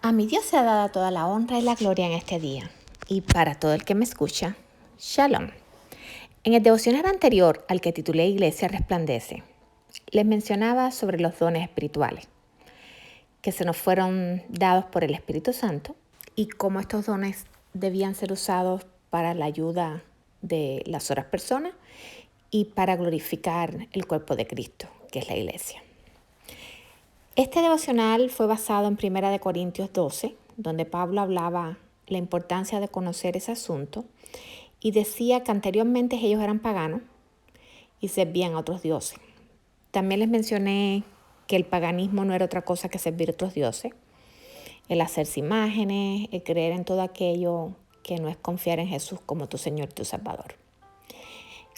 A mi Dios se ha dado toda la honra y la gloria en este día. Y para todo el que me escucha, Shalom. En el devocional anterior al que titulé Iglesia Resplandece, les mencionaba sobre los dones espirituales que se nos fueron dados por el Espíritu Santo y cómo estos dones debían ser usados para la ayuda de las otras personas y para glorificar el cuerpo de Cristo, que es la iglesia. Este devocional fue basado en 1 Corintios 12, donde Pablo hablaba la importancia de conocer ese asunto y decía que anteriormente ellos eran paganos y servían a otros dioses. También les mencioné que el paganismo no era otra cosa que servir a otros dioses, el hacerse imágenes, el creer en todo aquello que no es confiar en Jesús como tu Señor y tu Salvador,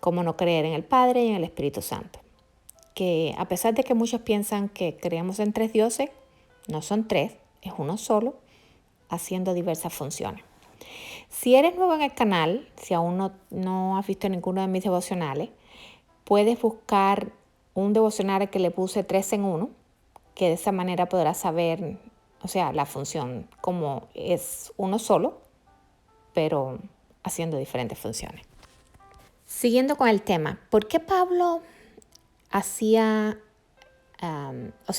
como no creer en el Padre y en el Espíritu Santo. Que a pesar de que muchos piensan que creemos en tres dioses, no son tres, es uno solo, haciendo diversas funciones. Si eres nuevo en el canal, si aún no has visto ninguno de mis devocionales, puedes buscar un devocional que le puse 3 en 1, que de esa manera podrás saber, la función, como es uno solo, pero haciendo diferentes funciones. Siguiendo con el tema, ¿por qué Pablo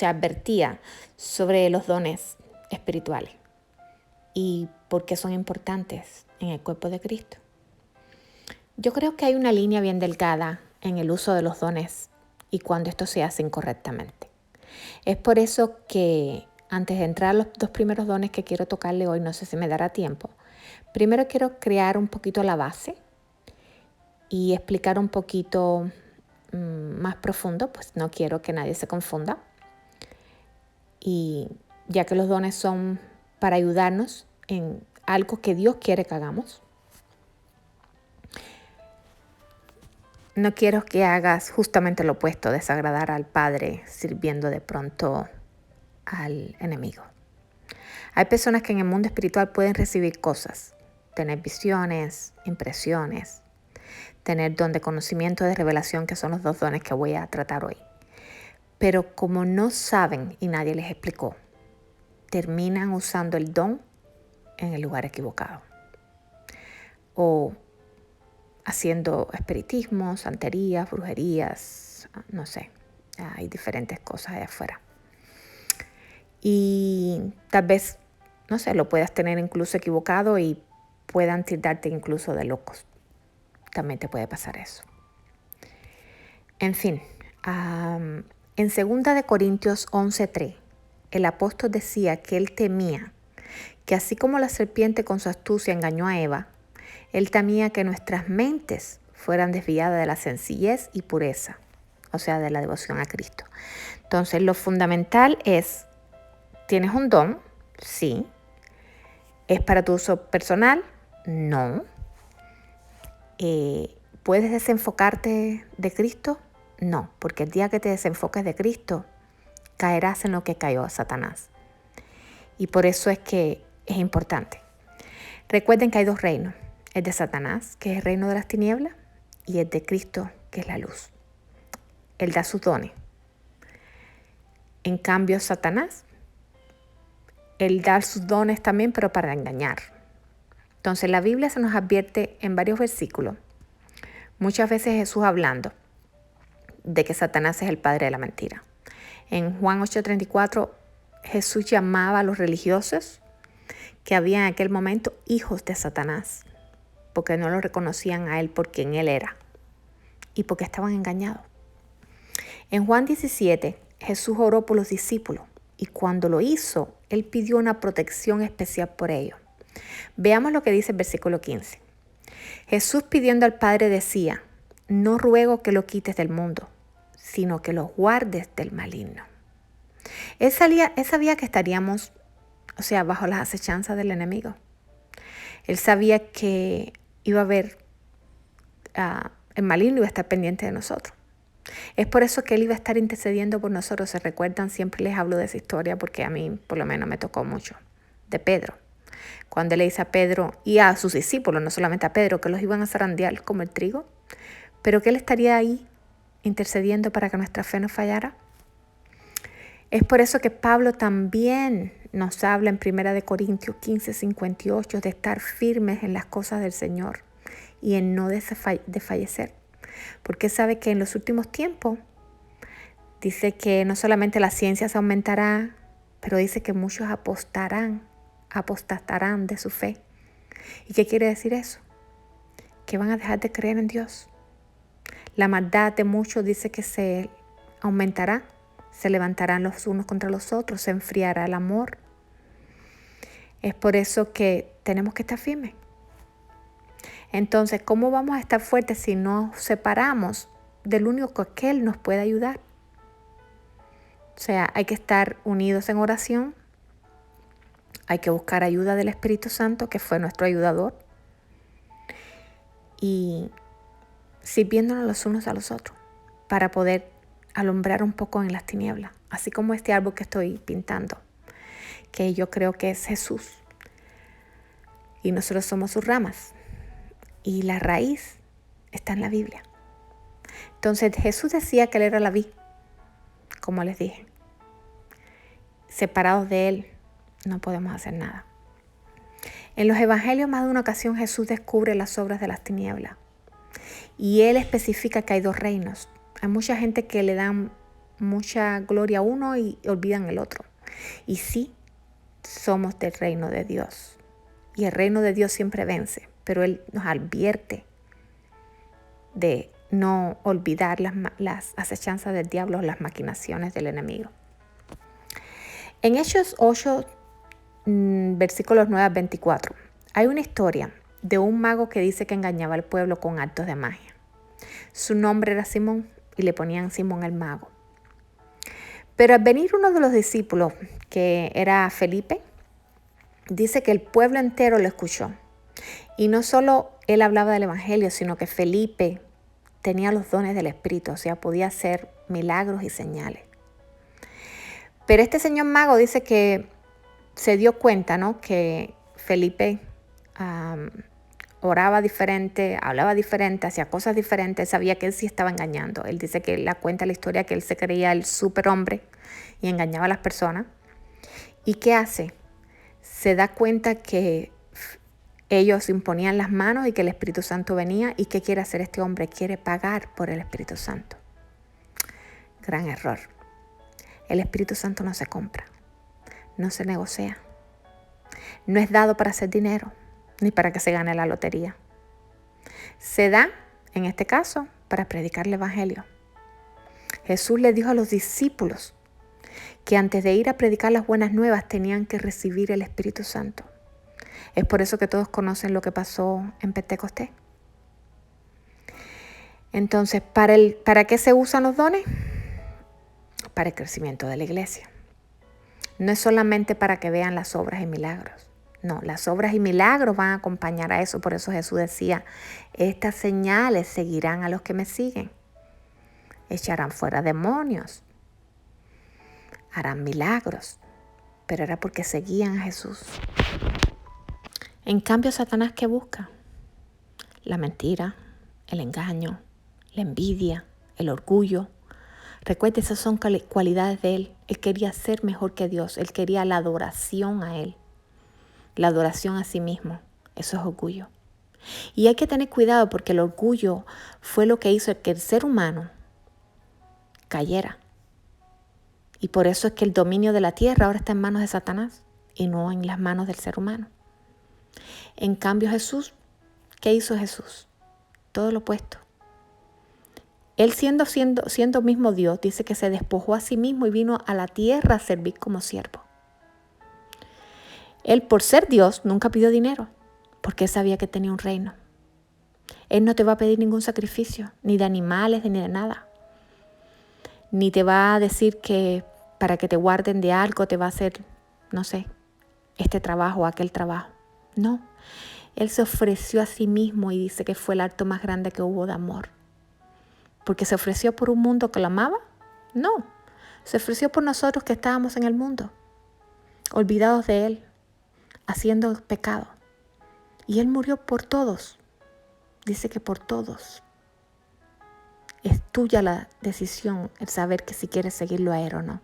advertía sobre los dones espirituales y por qué son importantes en el cuerpo de Cristo? Yo creo que hay una línea bien delgada en el uso de los dones y cuando esto se hace incorrectamente. Es por eso que antes de entrar a los 2 primeros dones que quiero tocarle hoy, no sé si me dará tiempo, primero quiero crear un poquito la base y explicar un poquito más profundo, pues no quiero que nadie se confunda. Y ya que los dones son para ayudarnos en algo que Dios quiere que hagamos, no quiero que hagas justamente lo opuesto, desagradar al Padre sirviendo de pronto al enemigo. Hay personas que en el mundo espiritual pueden recibir cosas, tener visiones, impresiones, tener don de conocimiento, de revelación, que son los 2 dones que voy a tratar hoy. Pero como no saben y nadie les explicó, terminan usando el don en el lugar equivocado. O haciendo espiritismo, santerías, brujerías, no sé, hay diferentes cosas allá afuera. Y tal vez, no sé, lo puedas tener incluso equivocado y puedan tildarte incluso de locos. También te puede pasar eso. En fin, en 2 Corintios 11:3, el apóstol decía que él temía que así como la serpiente con su astucia engañó a Eva, él temía que nuestras mentes fueran desviadas de la sencillez y pureza, o sea, de la devoción a Cristo. Entonces, lo fundamental es, ¿tienes un don? Sí. ¿Es para tu uso personal? No. ¿Puedes desenfocarte de Cristo? No, porque el día que te desenfoques de Cristo, caerás en lo que cayó Satanás. Y por eso es que es importante. Recuerden que hay 2 reinos, el de Satanás, que es el reino de las tinieblas, y el de Cristo, que es la luz. Él da sus dones. En cambio, Satanás, él da sus dones también, pero para engañar. Entonces, la Biblia se nos advierte en varios versículos, muchas veces Jesús hablando de que Satanás es el padre de la mentira. En Juan 8:34, Jesús llamaba a los religiosos que había en aquel momento hijos de Satanás, porque no lo reconocían a él por quien él era y porque estaban engañados. En Juan 17, Jesús oró por los discípulos y cuando lo hizo, él pidió una protección especial por ellos. Veamos lo que dice el versículo 15. Jesús pidiendo al Padre decía, no ruego que lo quites del mundo, sino que lo guardes del maligno. Él sabía que estaríamos, bajo las acechanzas del enemigo. Él sabía que iba a haber, el maligno iba a estar pendiente de nosotros. Es por eso que él iba a estar intercediendo por nosotros. ¿Se recuerdan? Siempre les hablo de esa historia porque a mí por lo menos me tocó mucho. De Pedro. Cuando él le dice a Pedro y a sus discípulos, no solamente a Pedro, que los iban a zarandear como el trigo, pero que él estaría ahí intercediendo para que nuestra fe no fallara. Es por eso que Pablo también nos habla en 1 Corintios 15:58 de estar firmes en las cosas del Señor y en no desfallecer. Porque sabe que en los últimos tiempos dice que no solamente la ciencia se aumentará, pero dice que muchos apostatarán de su fe. ¿Y qué quiere decir eso? Que van a dejar de creer en Dios. La maldad de muchos dice que se aumentará, se levantarán los unos contra los otros, se enfriará el amor. Es por eso que tenemos que estar firmes. Entonces, ¿cómo vamos a estar fuertes si nos separamos del único que Él nos puede ayudar? O sea, hay que estar unidos en oración, hay que buscar ayuda del Espíritu Santo, que fue nuestro ayudador, y sirviéndonos los unos a los otros para poder alumbrar un poco en las tinieblas, así como este árbol que estoy pintando, que yo creo que es Jesús, y nosotros somos sus ramas, y la raíz está en la Biblia. Entonces Jesús decía que Él era la vid, como les dije. Separados de Él no podemos hacer nada. En los evangelios más de una ocasión Jesús descubre las obras de las tinieblas y Él especifica que hay dos reinos. Hay mucha gente que le dan mucha gloria a uno y olvidan el otro. Y sí, somos del reino de Dios. Y el reino de Dios siempre vence, pero Él nos advierte de no olvidar las acechanzas del diablo, las maquinaciones del enemigo. En Hechos 8, versículos 9 al 24, hay una historia de un mago que dice que engañaba al pueblo con actos de magia. Su nombre era Simón y le ponían Simón el mago. Pero al venir uno de los discípulos, que era Felipe, dice que el pueblo entero lo escuchó. Y no solo él hablaba del evangelio, sino que Felipe tenía los dones del Espíritu, o sea, podía hacer milagros y señales. Pero este señor mago dice que se dio cuenta, ¿no?, que Felipe oraba diferente, hablaba diferente, hacía cosas diferentes, sabía que él sí estaba engañando. Él dice que cuenta la historia que él se creía el superhombre y engañaba a las personas. ¿Y qué hace? Se da cuenta que ellos imponían las manos y que el Espíritu Santo venía. ¿Y qué quiere hacer este hombre? Quiere pagar por el Espíritu Santo. Gran error. El Espíritu Santo no se compra, no se negocia. No es dado para hacer dinero, ni para que se gane la lotería. Se da, en este caso, para predicar el evangelio. Jesús le dijo a los discípulos que antes de ir a predicar las buenas nuevas tenían que recibir el Espíritu Santo. Es por eso que todos conocen lo que pasó en Pentecostés. Entonces, ¿para qué se usan los dones? Para el crecimiento de la iglesia. No es solamente para que vean las obras y milagros. No, las obras y milagros van a acompañar a eso. Por eso Jesús decía, estas señales seguirán a los que me siguen. Echarán fuera demonios. Harán milagros. Pero era porque seguían a Jesús. En cambio, Satanás, ¿qué busca? La mentira, el engaño, la envidia, el orgullo. Recuerde, esas son cualidades de Él. Él quería ser mejor que Dios. Él quería la adoración a Él. La adoración a sí mismo. Eso es orgullo. Y hay que tener cuidado porque el orgullo fue lo que hizo que el ser humano cayera. Y por eso es que el dominio de la tierra ahora está en manos de Satanás y no en las manos del ser humano. En cambio Jesús, ¿qué hizo Jesús? Todo lo opuesto. Él siendo mismo Dios, dice que se despojó a sí mismo y vino a la tierra a servir como siervo. Él, por ser Dios, nunca pidió dinero, porque él sabía que tenía un reino. Él no te va a pedir ningún sacrificio, ni de animales, ni de nada. Ni te va a decir que para que te guarden de algo te va a hacer, no sé, este trabajo o aquel trabajo. No, Él se ofreció a sí mismo y dice que fue el acto más grande que hubo de amor. ¿Porque se ofreció por un mundo que lo amaba? No, se ofreció por nosotros que estábamos en el mundo, olvidados de Él, haciendo pecado. Y Él murió por todos. Dice que por todos. Es tuya la decisión, el saber que si quieres seguirlo a Él o no.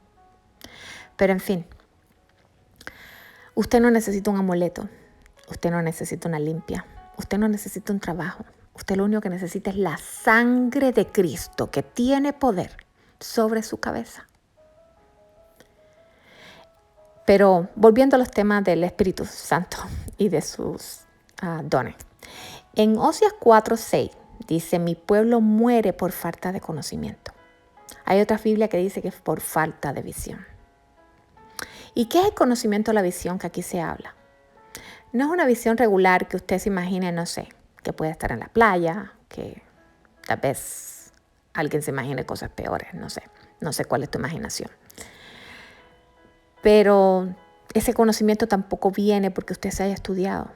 Pero en fin, Usted no necesita un amuleto, usted no necesita una limpia, usted no necesita un trabajo. Usted lo único que necesita es la sangre de Cristo que tiene poder sobre su cabeza. Pero volviendo a los temas del Espíritu Santo y de sus dones. En Oseas 4:6 dice, mi pueblo muere por falta de conocimiento. Hay otra Biblia que dice que es por falta de visión. ¿Y qué es el conocimiento de la visión que aquí se habla? No es una visión regular que usted se imagine, no sé, que puede estar en la playa, que tal vez alguien se imagine cosas peores, no sé cuál es tu imaginación. Pero ese conocimiento tampoco viene porque usted se haya estudiado,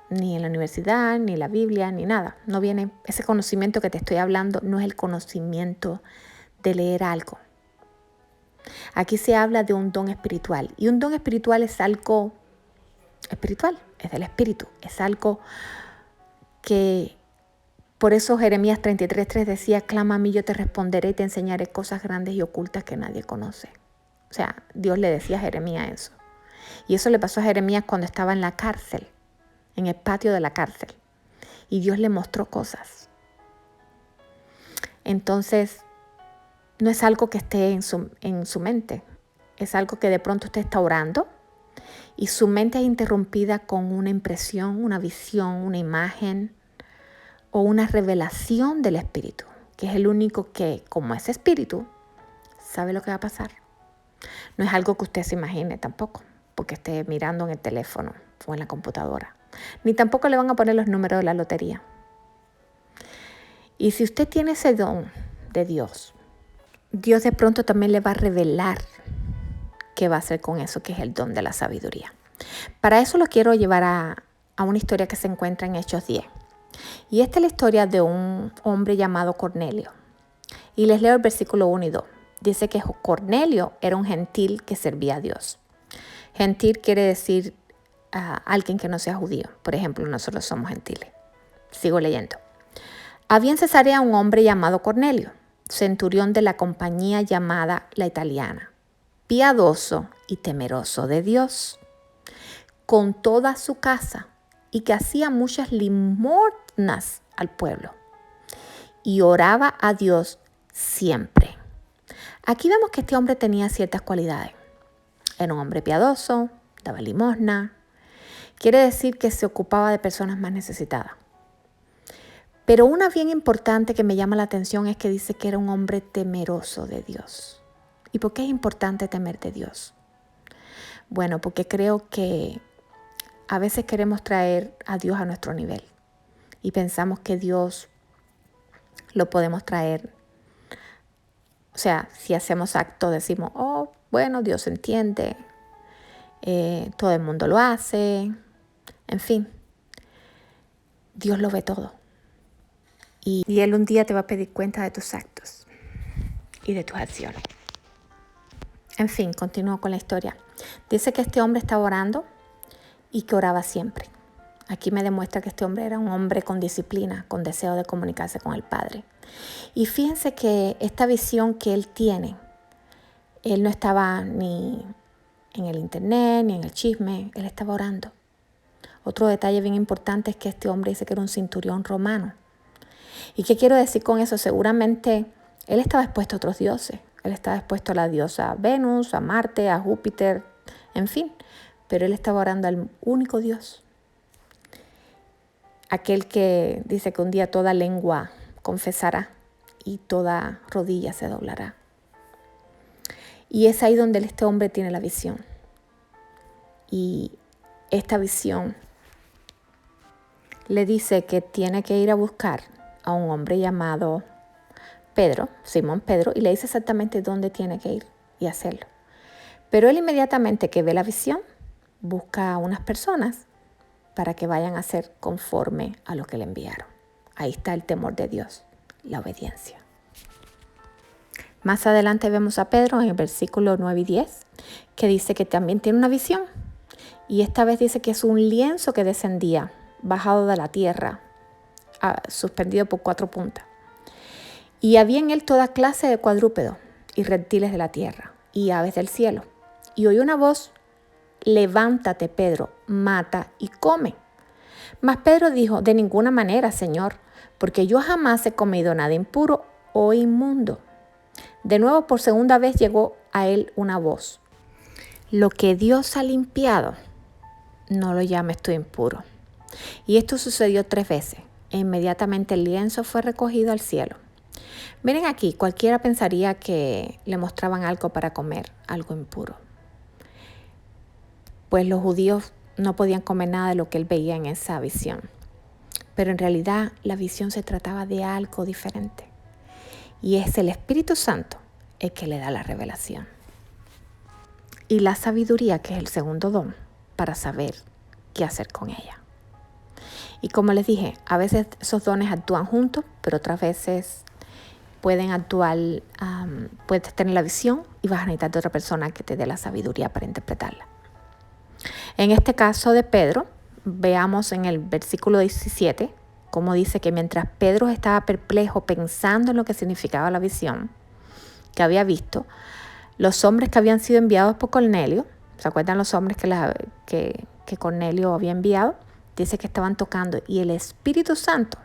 ni en la universidad, ni en la Biblia, ni nada. No viene, ese conocimiento que te estoy hablando no es el conocimiento de leer algo. Aquí se habla de un don espiritual, y un don espiritual es algo espiritual, es del espíritu, es algo que, por eso Jeremías 33:3 decía, clama a mí, yo te responderé y te enseñaré cosas grandes y ocultas que nadie conoce. O sea, Dios le decía a Jeremías eso. Y eso le pasó a Jeremías cuando estaba en la cárcel, en el patio de la cárcel. Y Dios le mostró cosas. Entonces, no es algo que esté en su mente. Es algo que de pronto usted está orando y su mente es interrumpida con una impresión, una visión, una imagen o una revelación del Espíritu, que es el único que, como es Espíritu, sabe lo que va a pasar. No es algo que usted se imagine tampoco, porque esté mirando en el teléfono o en la computadora. Ni tampoco le van a poner los números de la lotería. Y si usted tiene ese don de Dios, Dios de pronto también le va a revelar qué va a hacer con eso, que es el don de la sabiduría. Para eso lo quiero llevar a una historia que se encuentra en Hechos 10. Y esta es la historia de un hombre llamado Cornelio. Y les leo el versículo 1 y 2. Dice que Cornelio era un gentil que servía a Dios. Gentil quiere decir alguien que no sea judío. Por ejemplo, nosotros somos gentiles. Sigo leyendo. Había en Cesarea un hombre llamado Cornelio, centurión de la compañía llamada La Italiana, piadoso y temeroso de Dios, con toda su casa, y que hacía muchas limosnas al pueblo, y oraba a Dios siempre. Aquí vemos que este hombre tenía ciertas cualidades. Era un hombre piadoso, daba limosna. Quiere decir que se ocupaba de personas más necesitadas. Pero una bien importante que me llama la atención es que dice que era un hombre temeroso de Dios. ¿Y por qué es importante temer de Dios? Bueno, porque creo que a veces queremos traer a Dios a nuestro nivel y pensamos que Dios lo podemos traer. O sea, si hacemos acto decimos, oh, bueno, Dios entiende, todo el mundo lo hace, en fin, Dios lo ve todo. Y Él un día te va a pedir cuenta de tus actos y de tus acciones. En fin, continúo con la historia. Dice que este hombre estaba orando y que oraba siempre. Aquí me demuestra que este hombre era un hombre con disciplina, con deseo de comunicarse con el Padre. Y fíjense que esta visión que él tiene, él no estaba ni en el internet, ni en el chisme, él estaba orando. Otro detalle bien importante es que este hombre dice que era un centurión romano. ¿Y qué quiero decir con eso? Seguramente él estaba expuesto a otros dioses. Él estaba expuesto a la diosa Venus, a Marte, a Júpiter, en fin. Pero él estaba orando al único Dios. Aquel que dice que un día toda lengua confesará y toda rodilla se doblará. Y es ahí donde este hombre tiene la visión. Y esta visión le dice que tiene que ir a buscar a un hombre llamado Pedro, Simón Pedro, y le dice exactamente dónde tiene que ir y hacerlo. Pero él inmediatamente que ve la visión, busca a unas personas para que vayan a hacer conforme a lo que le enviaron. Ahí está el temor de Dios, la obediencia. Más adelante vemos a Pedro en el versículo 9 y 10, que dice que también tiene una visión. Y esta vez dice que es un lienzo que descendía, bajado de la tierra, suspendido por 4 puntas. Y había en él toda clase de cuadrúpedos y reptiles de la tierra y aves del cielo. Y oyó una voz levántate, Pedro, mata y come. Mas Pedro dijo, de ninguna manera, Señor, porque yo jamás he comido nada impuro o inmundo. De nuevo, por segunda vez llegó a él una voz. Lo que Dios ha limpiado, no lo llames tú impuro. Y esto sucedió 3 veces. E inmediatamente el lienzo fue recogido al cielo. Miren aquí, cualquiera pensaría que le mostraban algo para comer, algo impuro. Pues los judíos no podían comer nada de lo que él veía en esa visión. Pero en realidad la visión se trataba de algo diferente. Y es el Espíritu Santo el que le da la revelación. Y la sabiduría, que es el segundo don, para saber qué hacer con ella. Y como les dije, a veces esos dones actúan juntos, pero otras veces pueden actuar, puedes tener la visión y vas a necesitar de otra persona que te dé la sabiduría para interpretarla. En este caso de Pedro, veamos en el versículo 17, cómo dice que mientras Pedro estaba perplejo pensando en lo que significaba la visión que había visto, los hombres que habían sido enviados por Cornelio, ¿se acuerdan los hombres que Cornelio había enviado? Dice que estaban tocando y el Espíritu Santo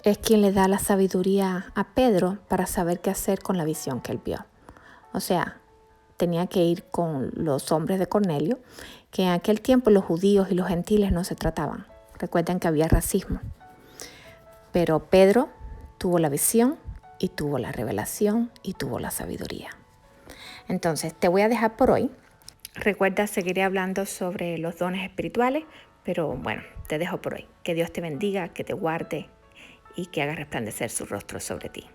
es quien le da la sabiduría a Pedro para saber qué hacer con la visión que él vio. O sea, tenía que ir con los hombres de Cornelio, que en aquel tiempo los judíos y los gentiles no se trataban. Recuerden que había racismo. Pero Pedro tuvo la visión y tuvo la revelación y tuvo la sabiduría. Entonces, te voy a dejar por hoy. Recuerda, seguiré hablando sobre los dones espirituales, pero bueno, te dejo por hoy. Que Dios te bendiga, que te guarde y que haga resplandecer su rostro sobre ti.